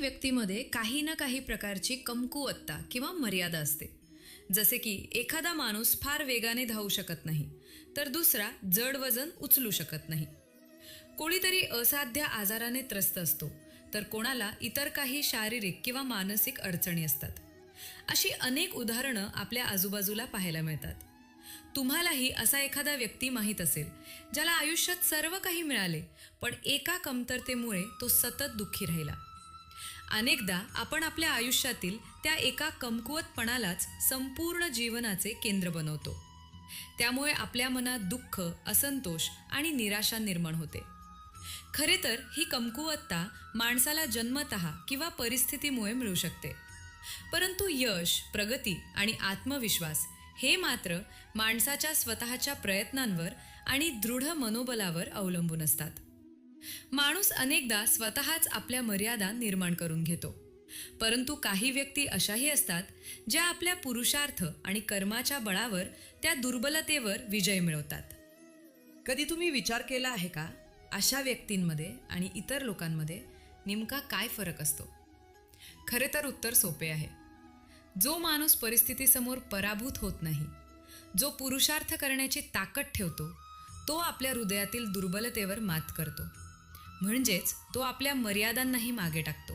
व्यक्तीमध्ये काही ना काही प्रकारची कमकुवतता किंवा मर्यादा असते. जसे की एखादा माणूस फार वेगाने धावू शकत नाही, तर दुसरा जड वजन उचलू शकत नाही. कोणीतरी असाध्य आजाराने त्रस्त असतो, तर कोणाला इतर काही शारीरिक किंवा मानसिक अडचणी असतात. अशी अनेक उदाहरणं आपल्या आजूबाजूला पाहायला मिळतात. तुम्हालाही असा एखादा व्यक्ती माहीत असेल, ज्याला आयुष्यात सर्व काही मिळाले, पण एका कमतरतेमुळे तो सतत दुःखी राहिला. अनेकदा आपण आपल्या आयुष्यातील त्या एका कमकुवतपणालाच संपूर्ण जीवनाचे केंद्र बनवतो. त्यामुळे आपल्या मनात दुःख, असंतोष आणि निराशा निर्माण होते. खरे तर ही कमकुवतता माणसाला जन्मतः किंवा परिस्थितीमुळे मिळू शकते. परंतु यश, प्रगती आणि आत्मविश्वास हे मात्र माणसाच्या स्वतःच्या प्रयत्नांवर आणि दृढ मनोबलावर अवलंबून असतात. माणूस अनेकदा स्वतःच आपल्या मर्यादा निर्माण करून घेतो. परंतु काही व्यक्ती अशाही असतात, ज्या आपल्या पुरुषार्थ आणि कर्माच्या बळावर त्या दुर्बलतेवर विजय मिळवतात. कधी तुम्ही विचार केला आहे का, अशा व्यक्तींमध्ये आणि इतर लोकांमध्ये नेमका काय फरक असतो? खरे तर उत्तर सोपे आहे. जो माणूस परिस्थितीसमोर पराभूत होत नाही, जो पुरुषार्थ करण्याची ताकद ठेवतो, तो आपल्या हृदयातील दुर्बलतेवर मात करतो. म्हणजेच तो आपल्या मर्यादांनाही मागे टाकतो.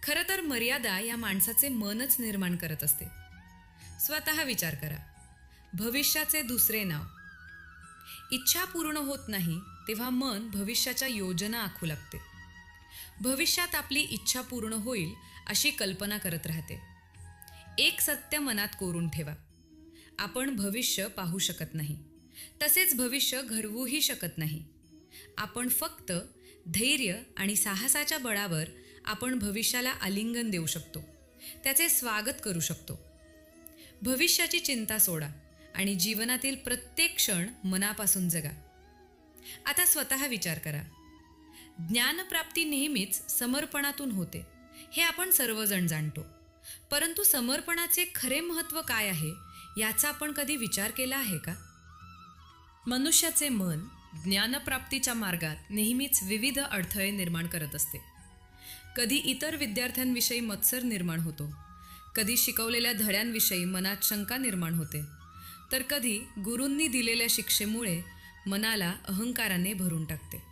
खरं तर मर्यादा या माणसाचे मनच निर्माण करत असते. स्वतः विचार करा. भविष्याचे दुसरे नाव. इच्छा पूर्ण होत नाही तेव्हा मन भविष्याच्या योजना आखू लागते. भविष्यात आपली इच्छा पूर्ण होईल अशी कल्पना करत राहते. एक सत्य मनात कोरून ठेवा. आपण भविष्य पाहू शकत नाही, तसेच भविष्य घडवूही शकत नाही. आपण फक्त धैर्य आणि साहसाच्या बळावर आपण भविष्याला आलिंगन देऊ शकतो, त्याचे स्वागत करू शकतो. भविष्याची चिंता सोडा आणि जीवनातील प्रत्येक क्षण मनापासून जगा. आता स्वतः विचार करा. ज्ञानप्राप्ती नेहमीच समर्पणातून होते, हे आपण सर्वजण जाणतो. परंतु समर्पणाचे खरे महत्त्व काय आहे, याचा आपण कधी विचार केला आहे का? मनुष्याचे मन ज्ञानप्राप्तीच्या मार्गात नेहमीच विविध अडथळे निर्माण करत असते. कधी इतर विद्यार्थ्यांविषयी मत्सर निर्माण होतो, कधी शिकवलेल्या धड्यांविषयी मनात शंका निर्माण होते, तर कधी गुरूंनी दिलेल्या शिक्षेमुळे मनाला अहंकाराने भरून टाकते.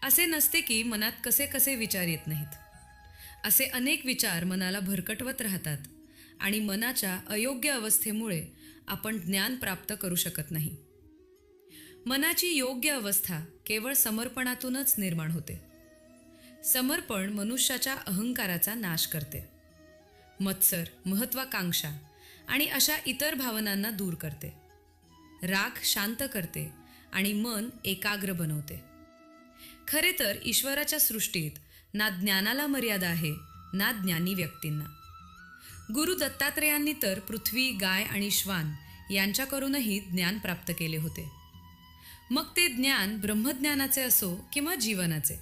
असे नसते की मनात कसे कसे विचार येत नाहीत. असे अनेक विचार मनाला भरकटवत राहतात आणि मनाच्या अयोग्य अवस्थेमुळे आपण ज्ञान प्राप्त करू शकत नाही. मनाची योग्य अवस्था केवळ समर्पणातूनच निर्माण होते. समर्पण मनुष्याच्या अहंकाराचा नाश करते. मत्सर, महत्वाकांक्षा आणि अशा इतर भावनांना दूर करते. राग शांत करते आणि मन एकाग्र बनवते. खरे तर ईश्वराच्या सृष्टीत ना ज्ञानाला मर्यादा आहे, ना ज्ञानी व्यक्तींना. गुरु दत्तात्रेयांनी तर पृथ्वी, गाय आणि श्वान यांच्याकडूनही ज्ञान प्राप्त केले होते. मग ते ज्ञान ब्रह्मज्ञानाचे असो किंवा जीवनाचे.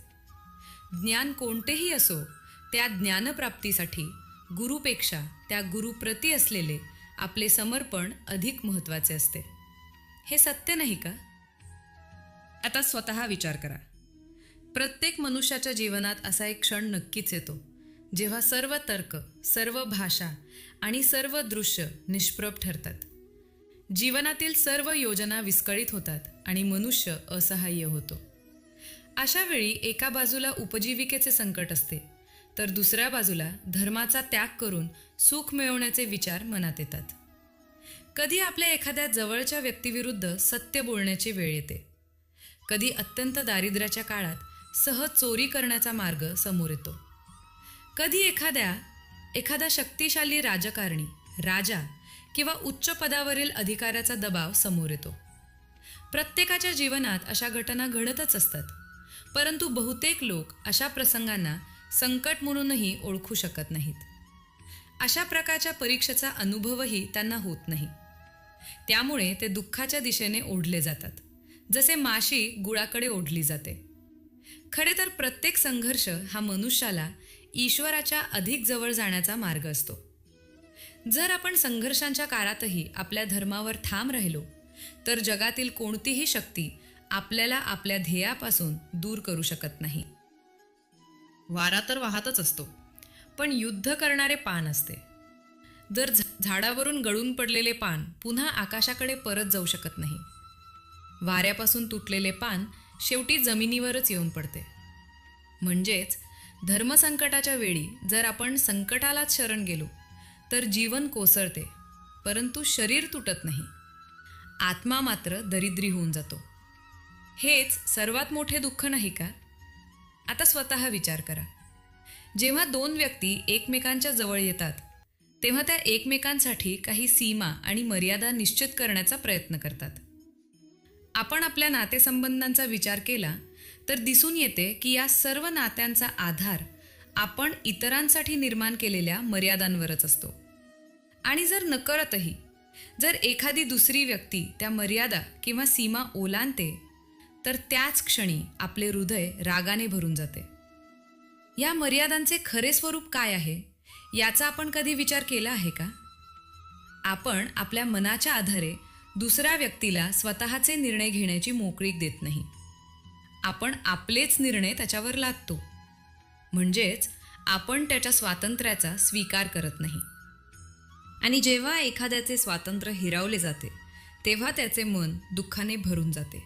ज्ञान कोणतेही असो, त्या ज्ञानप्राप्तीसाठी गुरुपेक्षा त्या गुरुप्रती असलेले आपले समर्पण अधिक महत्त्वाचे असते. हे सत्य नाही का? आता स्वतः विचार करा. प्रत्येक मनुष्याच्या जीवनात असा एक क्षण नक्कीच येतो, जेव्हा सर्व तर्क, सर्व भाषा आणि सर्व दृश्य निष्प्रभ ठरतात. जीवनातील सर्व योजना विस्कळीत होतात आणि मनुष्य असहाय्य होतो. अशा वेळी एका बाजूला उपजीविकेचे संकट असते, तर दुसऱ्या बाजूला धर्माचा त्याग करून सुख मिळवण्याचे विचार मनात येतात. कधी आपल्या एखाद्या जवळच्या व्यक्तीविरुद्ध सत्य बोलण्याची वेळ येते. कधी अत्यंत दारिद्र्याच्या काळात सहज चोरी करण्याचा मार्ग समोर येतो. कधी एखादा शक्तिशाली राजकारणी, राजा किंवा उच्च पदावरील अधिकाऱ्याचा दबाव समोर येतो. प्रत्येकाच्या जीवनात अशा घटना घडतच असतात. परंतु बहुतेक लोक अशा प्रसंगांना संकट म्हणूनही ओळखू शकत नाहीत. अशा प्रकारच्या परीक्षेचा अनुभवही त्यांना होत नाही. त्यामुळे ते दुःखाच्या दिशेने ओढले जातात, जसे माशी गुळाकडे ओढली जाते. खरे तर प्रत्येक संघर्ष हा मनुष्याला ईश्वराच्या अधिक जवळ जाण्याचा मार्ग असतो. जर आपण संघर्षांच्या काळातही आपल्या धर्मावर ठाम राहिलो, तर जगातील कोणतीही शक्ती आपल्याला आपल्या ध्येयापासून दूर करू शकत नाही. वारा तर वाहतच असतो, पण युद्ध करणारे पान असते. जर झाडावरून गळून पडलेले पान पुन्हा आकाशाकडे परत जाऊ शकत नाही. वाऱ्यापासून तुटलेले पान शेवटी जमिनीवरच येऊन पडते. म्हणजेच धर्मसंकटाच्या वेळी जर आपण संकटालाच शरण गेलो तर जीवन कोसळते, परंतु शरीर तुटत नाही. आत्मा मात्र दरिद्री होऊन जातो. हेच सर्वात मोठे दुःख नाही का? आता स्वतः विचार करा. जेव्हा दोन व्यक्ती एकमेकांच्या जवळ येतात तेव्हा त्या एकमेकांसाठी काही सीमा आणि मर्यादा निश्चित करण्याचा प्रयत्न करतात. आपण आपल्या नातेसंबंधांचा विचार केला तर दिसून येते की या सर्व नात्यांचा आधार आपण इतरांसाठी निर्माण केलेल्या मर्यादांवरच असतो. आणि जर नकळतही जर एखादी दुसरी व्यक्ती त्या मर्यादा किंवा सीमा ओलांडते तर त्याच क्षणी आपले हृदय रागाने भरून जाते. या मर्यादांचे खरे स्वरूप काय आहे याचा आपण कधी विचार केला आहे का? आपण आपल्या मनाच्या आधारे दुसऱ्या व्यक्तीला स्वतःचे निर्णय घेण्याची मोकळीक देत नाही. आपण आपलेच निर्णय त्याच्यावर लादतो. म्हणजेच आपण त्याच्या स्वातंत्र्याचा स्वीकार करत नाही. आणि जेव्हा एखाद्याचे स्वातंत्र्य हिरावले जाते तेव्हा त्याचे मन दुःखाने भरून जाते.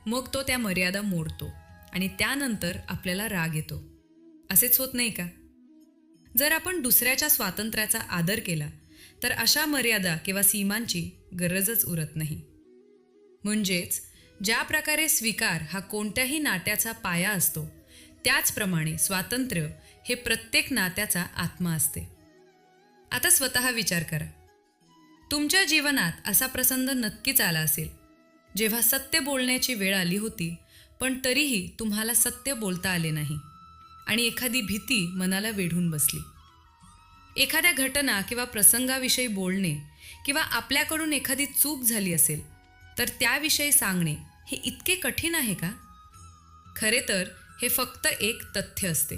मग तो त्या मर्यादा मोडतो आणि त्यानंतर आपल्याला राग येतो. असेच होत नाही का? जर आपण दुसऱ्याच्या स्वातंत्र्याचा आदर केला तर अशा मर्यादा किंवा सीमांची गरजच उरत नाही. म्हणजेच ज्या प्रकारे स्वीकार हा कोणत्याही नात्याचा पाया असतो त्याचप्रमाणे स्वातंत्र्य हे प्रत्येक नात्याचा आत्मा असते. आता स्वतः विचार करा. तुमच्या जीवनात असा प्रसंग नक्कीच आला असेल जेव्हा सत्य बोलण्याची वेळ आली होती पण तरीही तुम्हाला सत्य बोलता आले नाही आणि एखादी भीती मनाला वेढून बसली. एखाद्या घटना किंवा प्रसंगाविषयी बोलणे किंवा आपल्याकडून एखादी चूक झाली असेल तर त्याविषयी सांगणे हे इतके कठीण आहे का? खरे तर हे फक्त एक तथ्य असते.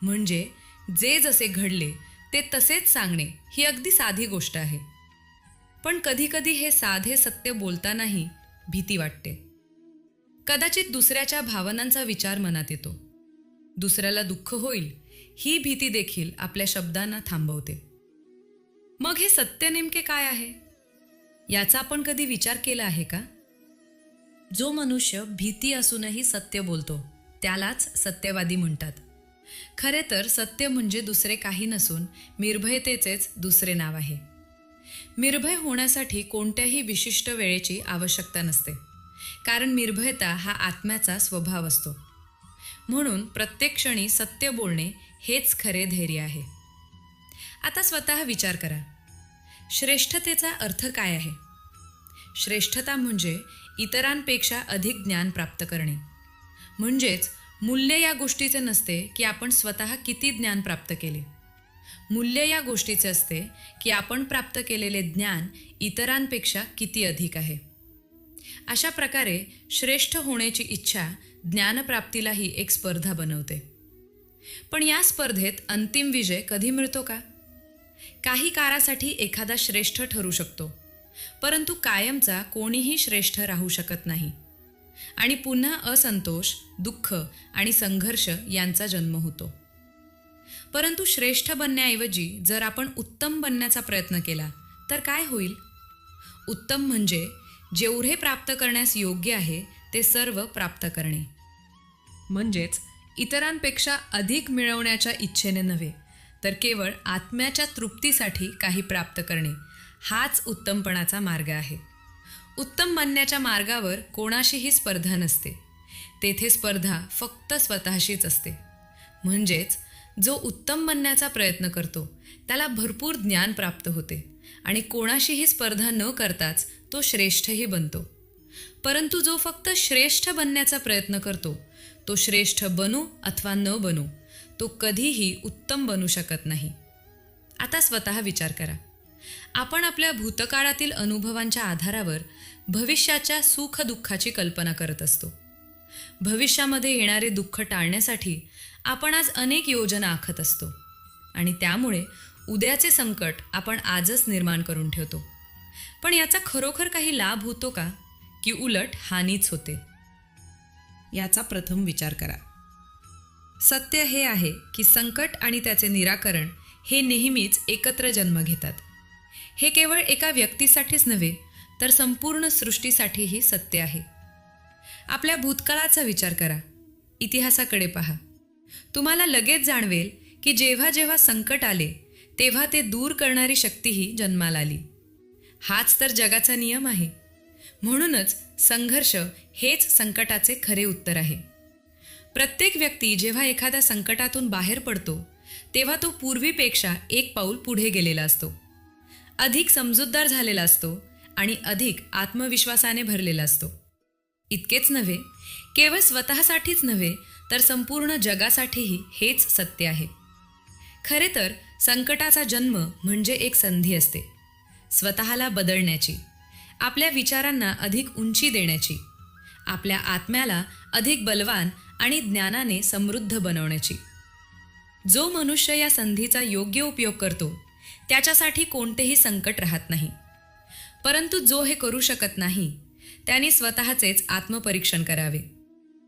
म्हणजे जे जसे घडले ते तसेच सांगणे ही अगदी साधी गोष्ट आहे. पण कधीकधी हे साधे सत्य बोलतानाही भीती वाटते. कदाचित दुसऱ्याच्या भावनांचा विचार मनात येतो. दुसऱ्याला दुःख होईल ही भीती देखील आपल्या शब्दांना थांबवते. मग हे सत्य नेमके काय आहे याचा आपण कधी विचार केला आहे का? जो मनुष्य भीती असूनही सत्य बोलतो त्यालाच सत्यवादी म्हणतात. खरे तर सत्य म्हणजे दुसरे काही नसून निर्भयतेचेच दुसरे नाव आहे. निर्भय होण्यासाठी कोणत्याही विशिष्ट वेळेची आवश्यकता नसते, कारण निर्भयता हा आत्म्याचा स्वभाव असतो. म्हणून प्रत्येक क्षणी सत्य बोलणे हेच खरे धैर्य आहे. आता स्वतः विचार करा. श्रेष्ठतेचा अर्थ काय आहे? श्रेष्ठता म्हणजे इतरांपेक्षा अधिक ज्ञान प्राप्त करणे. म्हणजेच मूल्य या गोष्टीचे नसते की आपण स्वतः किती ज्ञान प्राप्त केले. मूल्य या गोष्टीचे असते की आपण प्राप्त केलेले ज्ञान इतरांपेक्षा किती अधिक आहे. अशा प्रकारे श्रेष्ठ होण्याची इच्छा ज्ञानप्राप्तीलाही एक स्पर्धा बनवते. पण या स्पर्धेत अंतिम विजय कधी मिळतो का? काही काळासाठी एखादा श्रेष्ठ ठरू शकतो, परंतु कायमचा कोणीही श्रेष्ठ राहू शकत नाही. आणि पुन्हा असंतोष, दुःख आणि संघर्ष यांचा जन्म होतो. परंतु श्रेष्ठ बनण्याऐवजी जर आपण उत्तम बनण्याचा प्रयत्न केला तर काय होईल? उत्तम म्हणजे जेवढे प्राप्त करण्यास योग्य आहे ते सर्व प्राप्त करणे. म्हणजेच इतरांपेक्षा अधिक मिळवण्याच्या इच्छेने नव्हे तर केवळ आत्म्याच्या तृप्तीसाठी काही प्राप्त करणे हाच उत्तमपणाचा मार्ग आहे. उत्तम बनण्याच्या मार्गावर कोणाशीही स्पर्धा नसते. तेथे स्पर्धा फक्त स्वतःशीच असते. म्हणजेच जो उत्तम बनण्याचा प्रयत्न करतो त्याला भरपूर ज्ञान प्राप्त होते आणि कोणाशीही स्पर्धा न करताच तो श्रेष्ठही बनतो. परंतु जो फक्त श्रेष्ठ बनण्याचा प्रयत्न करतो तो श्रेष्ठ बनू अथवा न बनू तो कधीही उत्तम बनू शकत नाही. आता स्वतः विचार करा. आपण आपल्या भूतकाळातील अनुभवांच्या आधारावर भविष्याच्या सुख-दुःखाची कल्पना करत असतो. भविष्यामध्ये येणारे दुःख टाळण्यासाठी आपण आज अनेक योजना आखत असतो आणि त्यामुळे उद्याचे संकट आपण आजच निर्माण करून ठेवतो. पण याचा खरोखर काही लाभ होतो का, की उलट हानीच होते? याचा प्रथम विचार करा. सत्य हे आहे की संकट आणि त्याचे निराकरण हे नेहमीच एकत्र जन्म घेतात. हे केवळ एका व्यक्तीसाठीच नव्हे तर संपूर्ण सृष्टीसाठीही सत्य आहे. आपल्या भूतकाळाचा विचार करा, इतिहासाकडे पहा. तुम्हाला लगेच जाणवेल की जेव्हा जेव्हा संकट आले तेव्हा ते दूर करणारी शक्तीही जन्माला आली. हाच तर जगाचा नियम आहे. म्हणूनच संघर्ष हेच संकटाचे खरे उत्तर आहे. प्रत्येक व्यक्ती जेव्हा एखाद्या संकटातून बाहेर पडतो तेव्हा तो पूर्वीपेक्षा एक पाऊल पुढे गेलेला असतो, अधिक समजूतदार झालेला असतो आणि अधिक आत्मविश्वासाने भरलेला असतो. इतकेच नव्हे, केवळ स्वतःसाठीच नव्हे तर संपूर्ण जगासाठीही हेच सत्य आहे. खरे तर संकटाचा जन्म म्हणजे एक संधी असते, स्वतःला बदलण्याची, आपल्या विचारांना अधिक उंची देण्याची, आपल्या आत्म्याला अधिक बलवान आणि ज्ञानाने समृद्ध बनवण्याची. जो मनुष्य या संधीचा योग्य उपयोग करतो त्याच्यासाठी कोणतेही संकट राहत नाही. परंतु जो हे करू शकत नाही त्याने स्वतःचेच आत्मपरीक्षण करावे.